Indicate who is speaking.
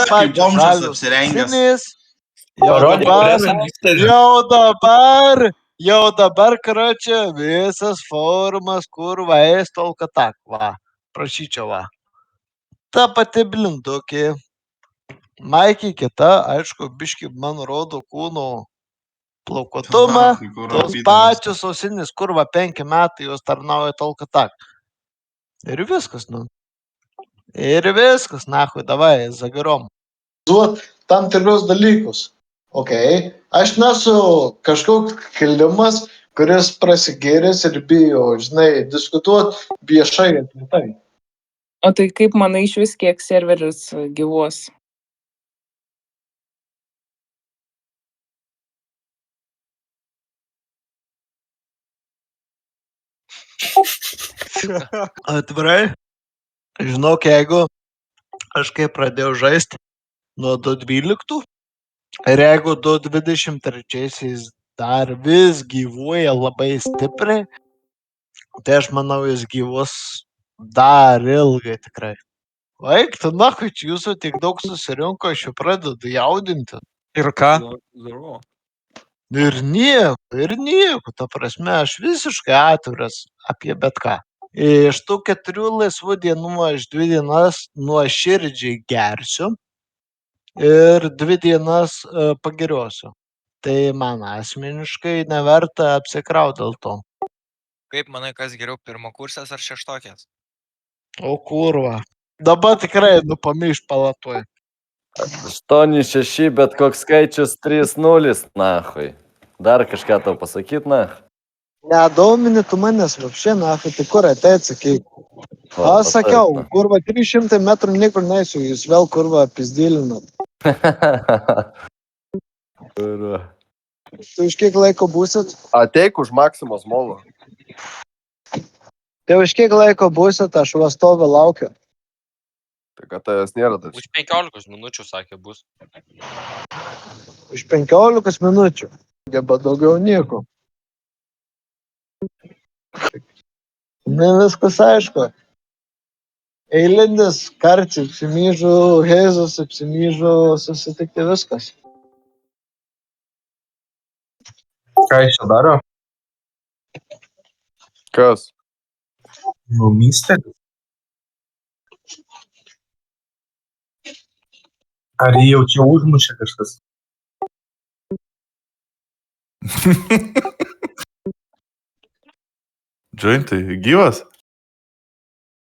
Speaker 1: kaip
Speaker 2: pačios
Speaker 1: bomžas
Speaker 2: žalios
Speaker 1: apsirengęs.
Speaker 2: ausinės.
Speaker 3: Parodė presą vyksta.
Speaker 2: Jau dabar, karočią, visas forumas, kur va, tolka tak, va, prašyčiau, va. Ta pati blindukė, Maikė kita, aišku, biški man rodo kūno plaukotumą,
Speaker 1: Kur
Speaker 2: tos
Speaker 1: apydaras.
Speaker 2: pačios ausinės, kur va 5 metai jos tarnauja tolka tak. Ir viskas, nu. Ir viskas, nahui, davai, zagarom. Tam tikros dalykus. Ok, aš nesu kažkoks kilimas, kuris prasigėręs ir bijo, žinai, diskutuoti viešai apie tai.
Speaker 4: O tai kaip manai iš vis, kiek serveris gyvuos?
Speaker 2: Atvirai, žinok, jeigu aš kai pradėjau žaisti nuo 2.12 ir jeigu 2.23 dar vis gyvuoja labai stipriai, tai aš manau, jis gyvus dar ilgai tikrai. Vaik, tu nahui, čia jūsų tiek daug susirinko, aš jau pradedu jaudinti.
Speaker 3: Ir ką?
Speaker 2: Ir nieko, ta prasme, aš visiškai atviras apie bet ką. Iš tų 4 laisvų dienų aš 2 dienas nuoširdžiai gersiu ir 2 dienas pagiriosiu. Tai man asmeniškai neverta apsikrauti dėl to.
Speaker 5: Kaip manai, kas geriau, pirmakursės ar šeštokės?
Speaker 2: O kurva. Dabar tikrai pamirš palatoj.
Speaker 6: 8-6, bet koks skaičius 3-0, nahui. Dar kažką tau pasakyt, nah?
Speaker 2: Nedomini tu manęs vapšė, nahui, tai kur atei atsakyk. Aš sakiau, kurva 300 metrų niekur neisiu, jūs vėl kurva pizdėlinat. Tu už kiek laiko būsit?
Speaker 7: Ateik už Maksimos molą.
Speaker 2: Tai už kiek laiko būsit, aš vas stoviu laukiu.
Speaker 7: Tai kad tavęs nėra dar.
Speaker 8: Už 15 minučių, sakė, bus.
Speaker 2: Už 15 minučių. Geba daugiau nieko. Ne viskas aišku. Eilinis karts apsimyžu, Hezus apsimyžu, susitikti viskas.
Speaker 3: Ką iš čia daro?
Speaker 7: Kas?
Speaker 3: Nu, misteris. Ar jį jau čia užmušė kažkas?
Speaker 9: Jointai, gyvas?